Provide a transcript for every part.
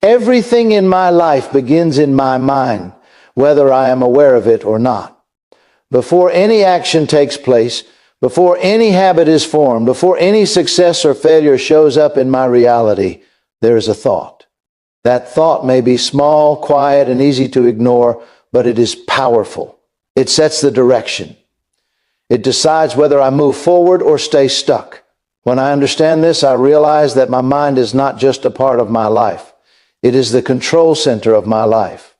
Everything in my life begins in my mind, whether I am aware of it or not. Before any action takes place, before any habit is formed, before any success or failure shows up in my reality, there is a thought. That thought may be small, quiet, and easy to ignore, but it is powerful. It sets the direction. It decides whether I move forward or stay stuck. When I understand this, I realize that my mind is not just a part of my life. It is the control center of my life.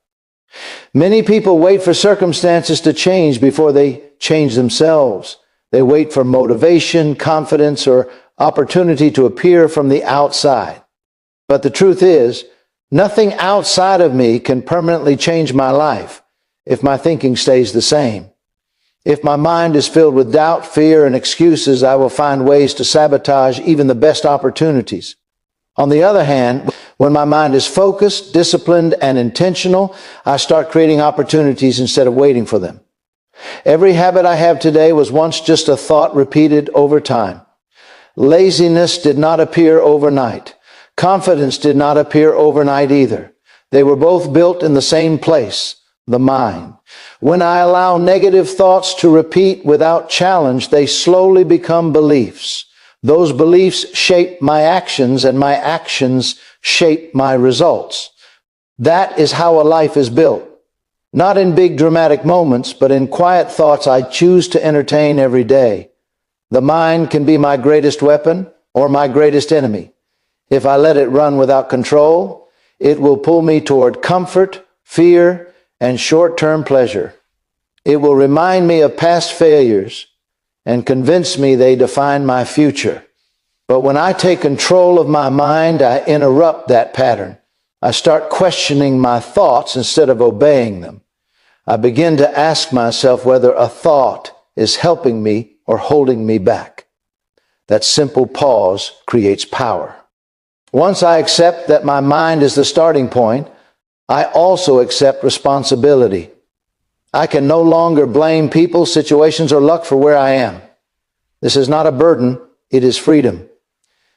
Many people wait for circumstances to change before they change themselves. They wait for motivation, confidence, or opportunity to appear from the outside. But the truth is, nothing outside of me can permanently change my life if my thinking stays the same. If my mind is filled with doubt, fear, and excuses, I will find ways to sabotage even the best opportunities. On the other hand, when my mind is focused, disciplined, and intentional, I start creating opportunities instead of waiting for them. Every habit I have today was once just a thought repeated over time. Laziness did not appear overnight. Confidence did not appear overnight either. They were both built in the same place, the mind. When I allow negative thoughts to repeat without challenge, they slowly become beliefs. Those beliefs shape my actions, and my actions shape my results. That is how a life is built. Not in big dramatic moments, but in quiet thoughts I choose to entertain every day. The mind can be my greatest weapon or my greatest enemy. If I let it run without control, it will pull me toward comfort, fear, and short-term pleasure. It will remind me of past failures and convince me they define my future. But when I take control of my mind, I interrupt that pattern. I start questioning my thoughts instead of obeying them. I begin to ask myself whether a thought is helping me or holding me back. That simple pause creates power. Once I accept that my mind is the starting point, I also accept responsibility. I can no longer blame people, situations, or luck for where I am. This is not a burden, it is freedom.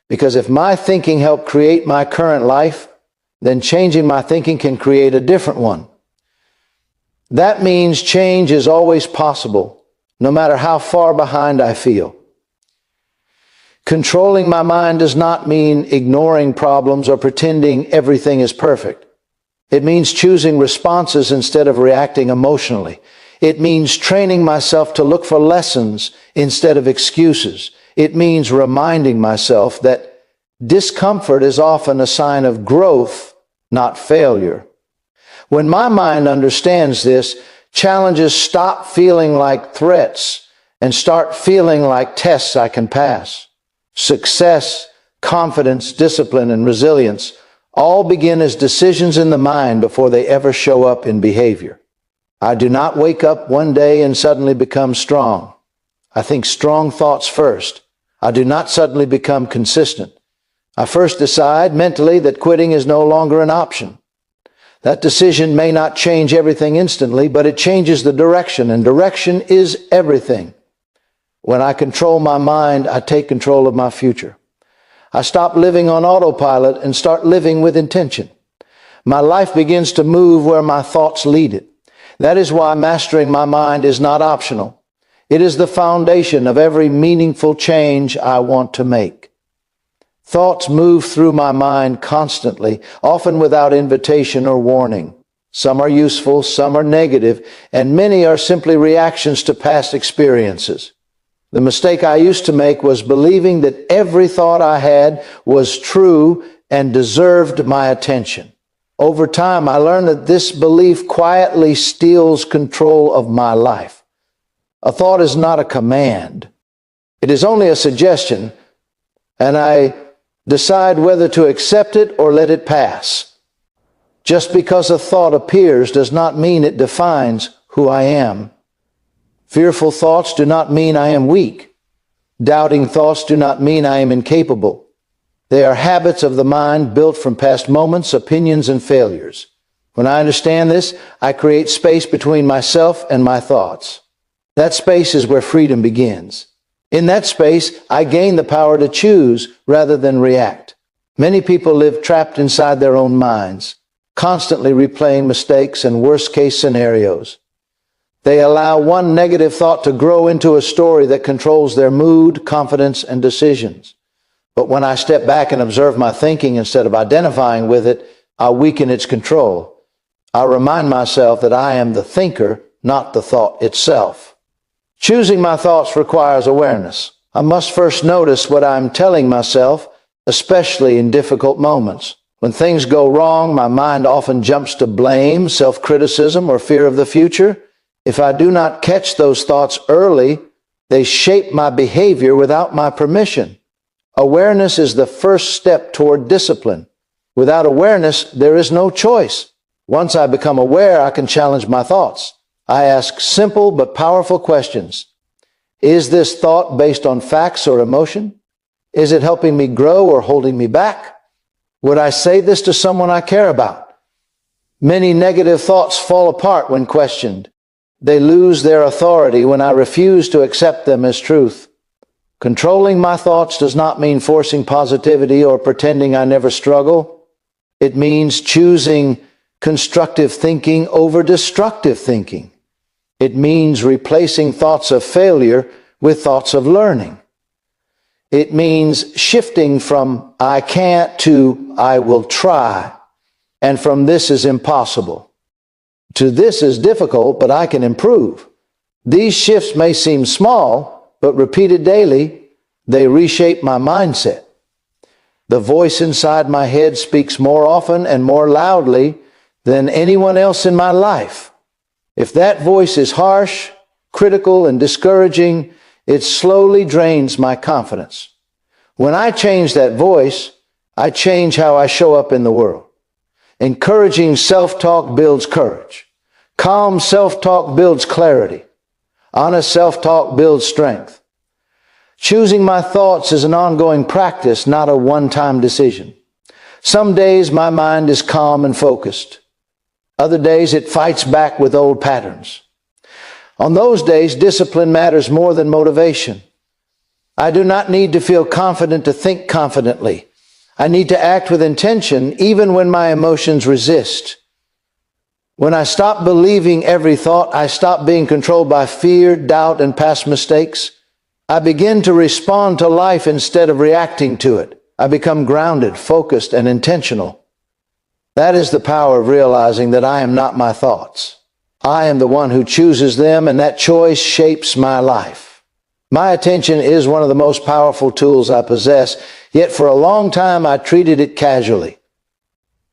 Because if my thinking helped create my current life, then changing my thinking can create a different one. That means change is always possible, no matter how far behind I feel. Controlling my mind does not mean ignoring problems or pretending everything is perfect. It means choosing responses instead of reacting emotionally. It means training myself to look for lessons instead of excuses. It means reminding myself that discomfort is often a sign of growth, not failure. When my mind understands this, challenges stop feeling like threats and start feeling like tests I can pass. Success, confidence, discipline, and resilience all begin as decisions in the mind before they ever show up in behavior. I do not wake up one day and suddenly become strong. I think strong thoughts first. I do not suddenly become consistent. I first decide mentally that quitting is no longer an option. That decision may not change everything instantly, but it changes the direction, and direction is everything. When I control my mind, I take control of my future. I stop living on autopilot and start living with intention. My life begins to move where my thoughts lead it. That is why mastering my mind is not optional. It is the foundation of every meaningful change I want to make. Thoughts move through my mind constantly, often without invitation or warning. Some are useful, some are negative, and many are simply reactions to past experiences. The mistake I used to make was believing that every thought I had was true and deserved my attention. Over time, I learned that this belief quietly steals control of my life. A thought is not a command. It is only a suggestion, and I decide whether to accept it or let it pass. Just because a thought appears does not mean it defines who I am. Fearful thoughts do not mean I am weak. Doubting thoughts do not mean I am incapable. They are habits of the mind built from past moments, opinions, and failures. When I understand this, I create space between myself and my thoughts. That space is where freedom begins. In that space, I gain the power to choose rather than react. Many people live trapped inside their own minds, constantly replaying mistakes and worst-case scenarios. They allow one negative thought to grow into a story that controls their mood, confidence, and decisions. But when I step back and observe my thinking instead of identifying with it, I weaken its control. I remind myself that I am the thinker, not the thought itself. Choosing my thoughts requires awareness. I must first notice what I'm telling myself, especially in difficult moments. When things go wrong, my mind often jumps to blame, self-criticism, or fear of the future. If I do not catch those thoughts early, they shape my behavior without my permission. Awareness is the first step toward discipline. Without awareness, there is no choice. Once I become aware, I can challenge my thoughts. I ask simple but powerful questions. Is this thought based on facts or emotion? Is it helping me grow or holding me back? Would I say this to someone I care about? Many negative thoughts fall apart when questioned. They lose their authority when I refuse to accept them as truth. Controlling my thoughts does not mean forcing positivity or pretending I never struggle. It means choosing constructive thinking over destructive thinking. It means replacing thoughts of failure with thoughts of learning. It means shifting from I can't to I will try, and from this is impossible to this is difficult, but I can improve. These shifts may seem small, but repeated daily, they reshape my mindset. The voice inside my head speaks more often and more loudly than anyone else in my life. If that voice is harsh, critical, and discouraging, it slowly drains my confidence. When I change that voice, I change how I show up in the world. Encouraging self-talk builds courage. Calm self-talk builds clarity. Honest self-talk builds strength. Choosing my thoughts is an ongoing practice, not a one-time decision. Some days my mind is calm and focused. Other days it fights back with old patterns. On those days, discipline matters more than motivation. I do not need to feel confident to think confidently. I need to act with intention even when my emotions resist. When I stop believing every thought, I stop being controlled by fear, doubt, and past mistakes. I begin to respond to life instead of reacting to it. I become grounded, focused, and intentional. That is the power of realizing that I am not my thoughts. I am the one who chooses them, and that choice shapes my life. My attention is one of the most powerful tools I possess, yet for a long time I treated it casually.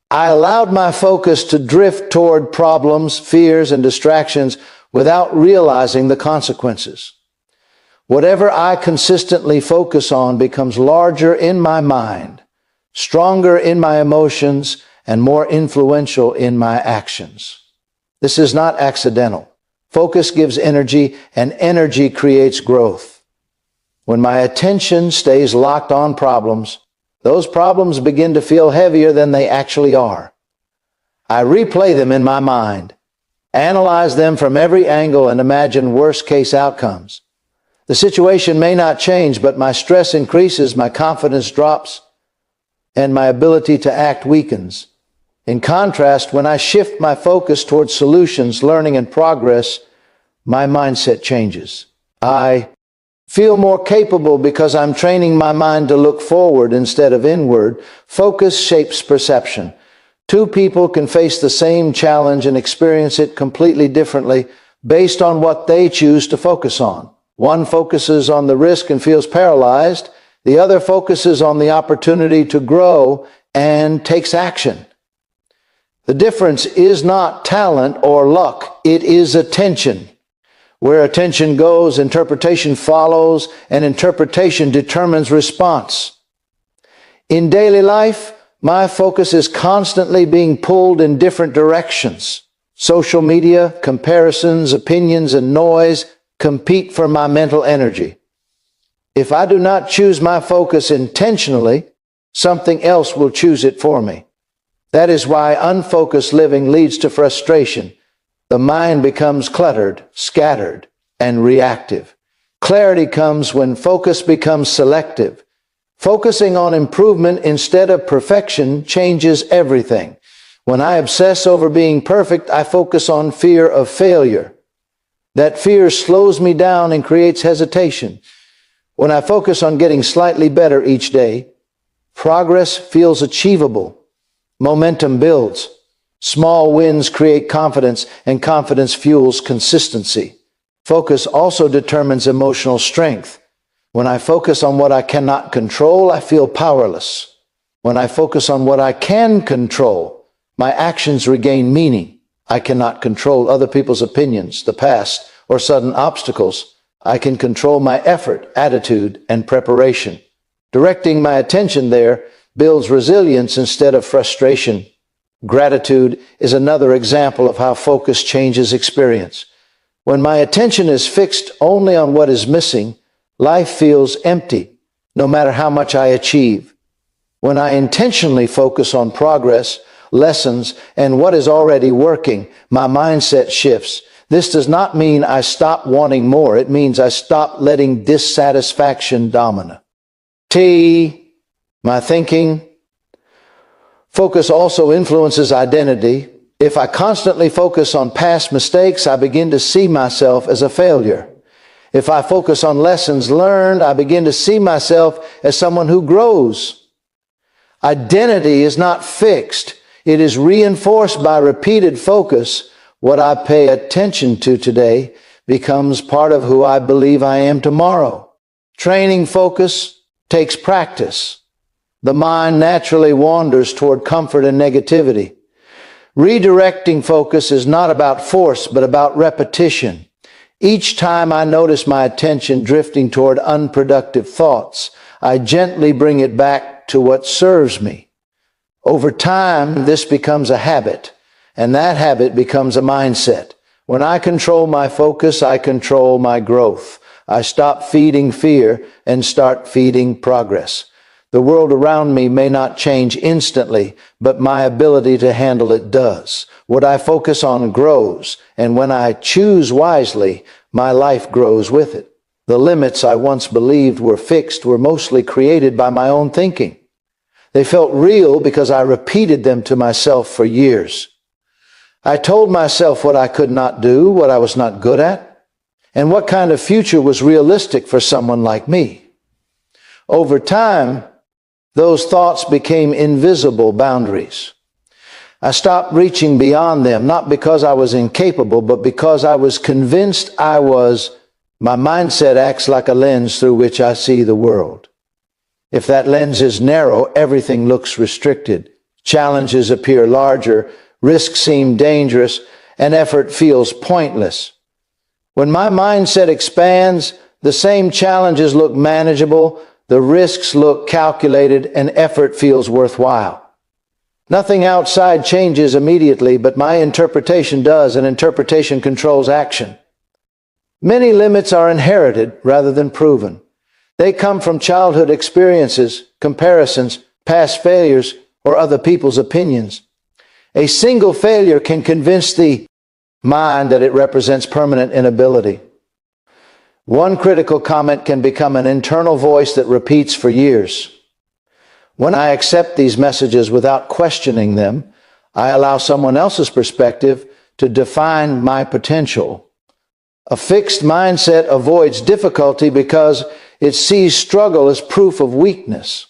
I allowed my focus to drift toward problems, fears, and distractions without realizing the consequences. Whatever I consistently focus on becomes larger in my mind, stronger in my emotions, and more influential in my actions. This is not accidental. Focus gives energy, and energy creates growth. When my attention stays locked on problems, those problems begin to feel heavier than they actually are. I replay them in my mind, analyze them from every angle, and imagine worst-case outcomes. The situation may not change, but my stress increases, my confidence drops, and my ability to act weakens. In contrast, when I shift my focus towards solutions, learning, and progress, my mindset changes. I feel more capable because I'm training my mind to look forward instead of inward. Focus shapes perception. Two people can face the same challenge and experience it completely differently based on what they choose to focus on. One focuses on the risk and feels paralyzed. The other focuses on the opportunity to grow and takes action. The difference is not talent or luck. It is attention. Where attention goes, interpretation follows, and interpretation determines response. In daily life, my focus is constantly being pulled in different directions. Social media, comparisons, opinions, and noise compete for my mental energy. If I do not choose my focus intentionally, something else will choose it for me. That is why unfocused living leads to frustration. The mind becomes cluttered, scattered, and reactive. Clarity comes when focus becomes selective. Focusing on improvement instead of perfection changes everything. When I obsess over being perfect, I focus on fear of failure. That fear slows me down and creates hesitation. When I focus on getting slightly better each day, progress feels achievable. Momentum builds. Small wins create confidence, and confidence fuels consistency. Focus also determines emotional strength. When I focus on what I cannot control, I feel powerless. When I focus on what I can control, my actions regain meaning. I cannot control other people's opinions, the past, or sudden obstacles. I can control my effort, attitude, and preparation. Directing my attention there builds resilience instead of frustration. Gratitude is another example of how focus changes experience. When my attention is fixed only on what is missing, life feels empty, no matter how much I achieve. When I intentionally focus on progress, lessons, and what is already working, my mindset shifts. This does not mean I stop wanting more. It means I stop letting dissatisfaction dominate. My thinking. Focus also influences identity. If I constantly focus on past mistakes, I begin to see myself as a failure. If I focus on lessons learned, I begin to see myself as someone who grows. Identity is not fixed. It is reinforced by repeated focus. What I pay attention to today becomes part of who I believe I am tomorrow. Training focus takes practice. The mind naturally wanders toward comfort and negativity. Redirecting focus is not about force, but about repetition. Each time I notice my attention drifting toward unproductive thoughts, I gently bring it back to what serves me. Over time, this becomes a habit, and that habit becomes a mindset. When I control my focus, I control my growth. I stop feeding fear and start feeding progress. The world around me may not change instantly, but my ability to handle it does. What I focus on grows, and when I choose wisely, my life grows with it. The limits I once believed were fixed were mostly created by my own thinking. They felt real because I repeated them to myself for years. I told myself what I could not do, what I was not good at, and what kind of future was realistic for someone like me. Over time, those thoughts became invisible boundaries. I stopped reaching beyond them, not because I was incapable, but because I was convinced I was. My mindset acts like a lens through which I see the world. If that lens is narrow, everything looks restricted. Challenges appear larger, risks seem dangerous, and effort feels pointless. When my mindset expands, the same challenges look manageable, the risks look calculated, and effort feels worthwhile. Nothing outside changes immediately, but my interpretation does, and interpretation controls action. Many limits are inherited rather than proven. They come from childhood experiences, comparisons, past failures, or other people's opinions. A single failure can convince the mind that it represents permanent inability. One critical comment can become an internal voice that repeats for years. When I accept these messages without questioning them, I allow someone else's perspective to define my potential. A fixed mindset avoids difficulty because it sees struggle as proof of weakness.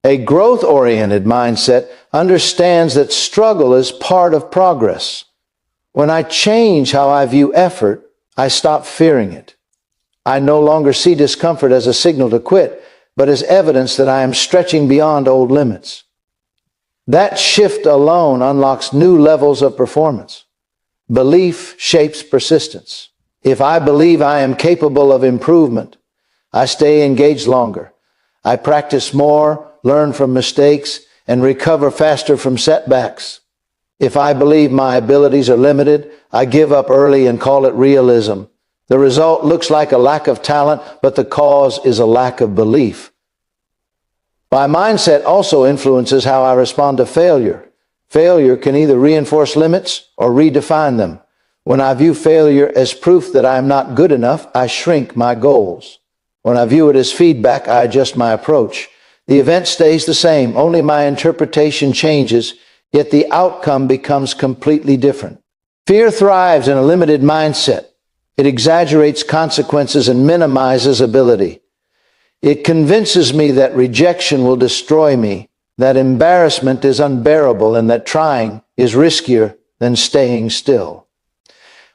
A growth-oriented mindset understands that struggle is part of progress. When I change how I view effort, I stop fearing it. I no longer see discomfort as a signal to quit, but as evidence that I am stretching beyond old limits. That shift alone unlocks new levels of performance. Belief shapes persistence. If I believe I am capable of improvement, I stay engaged longer. I practice more, learn from mistakes, and recover faster from setbacks. If I believe my abilities are limited, I give up early and call it realism. The result looks like a lack of talent, but the cause is a lack of belief. My mindset also influences how I respond to failure. Failure can either reinforce limits or redefine them. When I view failure as proof that I am not good enough, I shrink my goals. When I view it as feedback, I adjust my approach. The event stays the same, only my interpretation changes, yet the outcome becomes completely different. Fear thrives in a limited mindset. It exaggerates consequences and minimizes ability. It convinces me that rejection will destroy me, that embarrassment is unbearable, and that trying is riskier than staying still.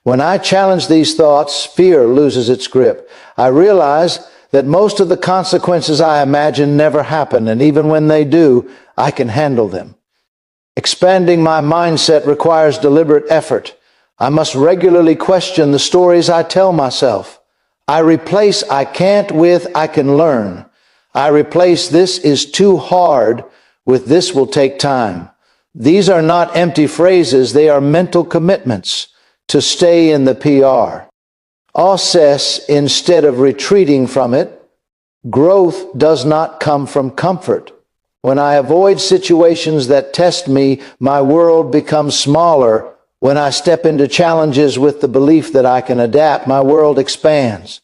When I challenge these thoughts, fear loses its grip. I realize that most of the consequences I imagine never happen, and even when they do, I can handle them. Expanding my mindset requires deliberate effort. I must regularly question the stories I tell myself. I replace "I can't" with "I can learn." I replace "this is too hard" with "this will take time." These are not empty phrases, they are mental commitments to stay in the PR. Assess instead of retreating from it. Growth does not come from comfort. When I avoid situations that test me, my world becomes smaller. When I step into challenges with the belief that I can adapt, my world expands.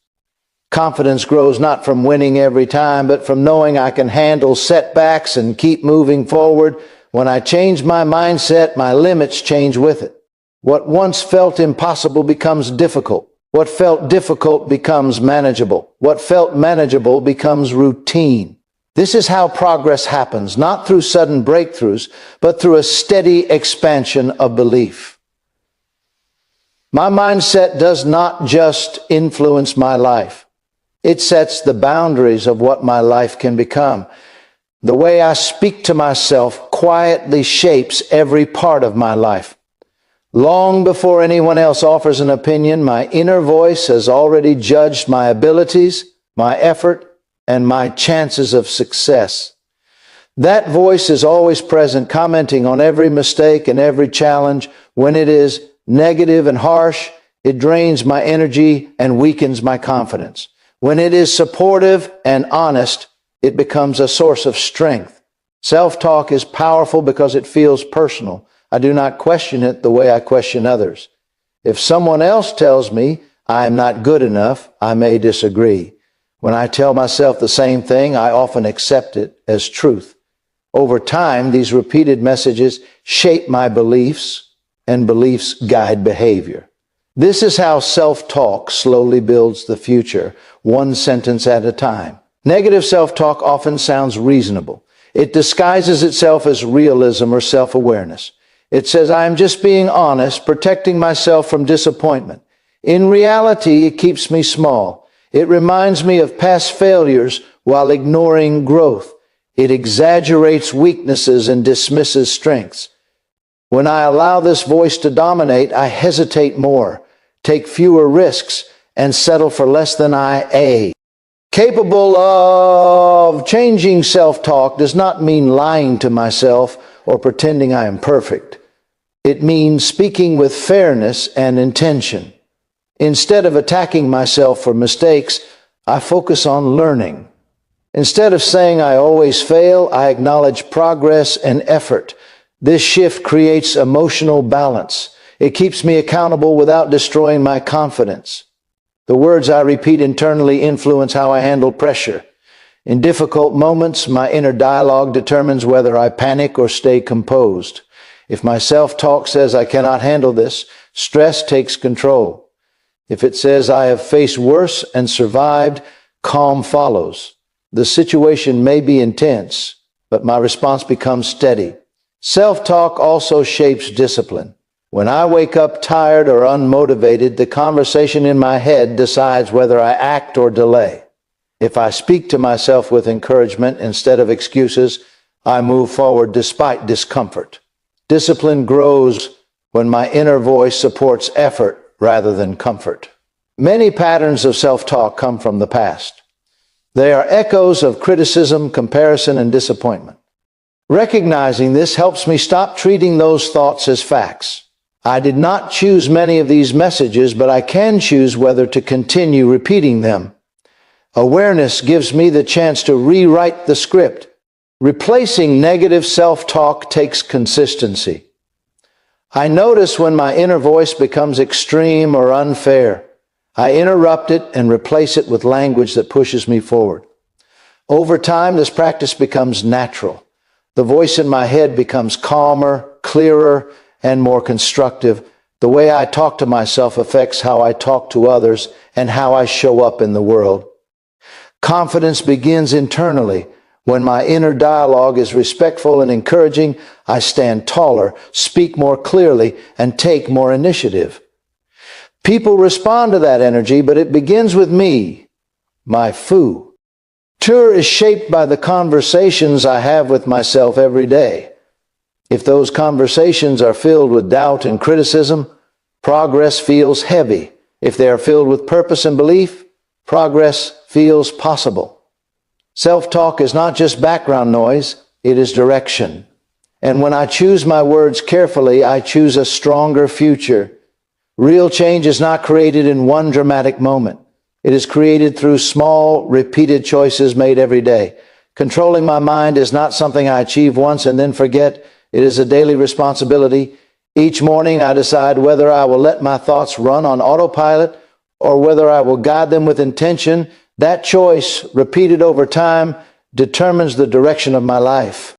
Confidence grows not from winning every time, but from knowing I can handle setbacks and keep moving forward. When I change my mindset, my limits change with it. What once felt impossible becomes difficult. What felt difficult becomes manageable. What felt manageable becomes routine. This is how progress happens, not through sudden breakthroughs, but through a steady expansion of belief. My mindset does not just influence my life. It sets the boundaries of what my life can become. The way I speak to myself quietly shapes every part of my life. Long before anyone else offers an opinion, my inner voice has already judged my abilities, my effort, and my chances of success. That voice is always present, commenting on every mistake and every challenge. When it is negative and harsh, it drains my energy and weakens my confidence. When it is supportive and honest, it becomes a source of strength. Self-talk is powerful because it feels personal. I do not question it the way I question others. If someone else tells me I am not good enough, I may disagree. When I tell myself the same thing, I often accept it as truth. Over time, these repeated messages shape my beliefs, and beliefs guide behavior. This is how self-talk slowly builds the future, one sentence at a time. Negative self-talk often sounds reasonable. It disguises itself as realism or self-awareness. It says, "I am just being honest, protecting myself from disappointment." In reality, it keeps me small. It reminds me of past failures while ignoring growth. It exaggerates weaknesses and dismisses strengths. When I allow this voice to dominate, I hesitate more, take fewer risks, and settle for less than I am. Capable of changing self-talk does not mean lying to myself or pretending I am perfect. It means speaking with fairness and intention. Instead of attacking myself for mistakes, I focus on learning. Instead of saying I always fail, I acknowledge progress and effort. This shift creates emotional balance. It keeps me accountable without destroying my confidence. The words I repeat internally influence how I handle pressure. In difficult moments, my inner dialogue determines whether I panic or stay composed. If my self-talk says I cannot handle this, stress takes control. If it says I have faced worse and survived, calm follows. The situation may be intense, but my response becomes steady. Self-talk also shapes discipline. When I wake up tired or unmotivated, the conversation in my head decides whether I act or delay. If I speak to myself with encouragement instead of excuses, I move forward despite discomfort. Discipline grows when my inner voice supports effort rather than comfort. Many patterns of self-talk come from the past. They are echoes of criticism, comparison, and disappointment. Recognizing this helps me stop treating those thoughts as facts. I did not choose many of these messages, but I can choose whether to continue repeating them. Awareness gives me the chance to rewrite the script. Replacing negative self-talk takes consistency. I notice when my inner voice becomes extreme or unfair. I interrupt it and replace it with language that pushes me forward. Over time, this practice becomes natural. The voice in my head becomes calmer, clearer, and more constructive. The way I talk to myself affects how I talk to others and how I show up in the world. Confidence begins internally. When my inner dialogue is respectful and encouraging, I stand taller, speak more clearly, and take more initiative. People respond to that energy, but it begins with me, my foo. Tour is shaped by the conversations I have with myself every day. If those conversations are filled with doubt and criticism, progress feels heavy. If they are filled with purpose and belief, progress feels possible. Self-talk is not just background noise, it is direction. And when I choose my words carefully, I choose a stronger future. Real change is not created in one dramatic moment. It is created through small, repeated choices made every day. Controlling my mind is not something I achieve once and then forget. It is a daily responsibility. Each morning I decide whether I will let my thoughts run on autopilot or whether I will guide them with intention. That choice, repeated over time, determines the direction of my life.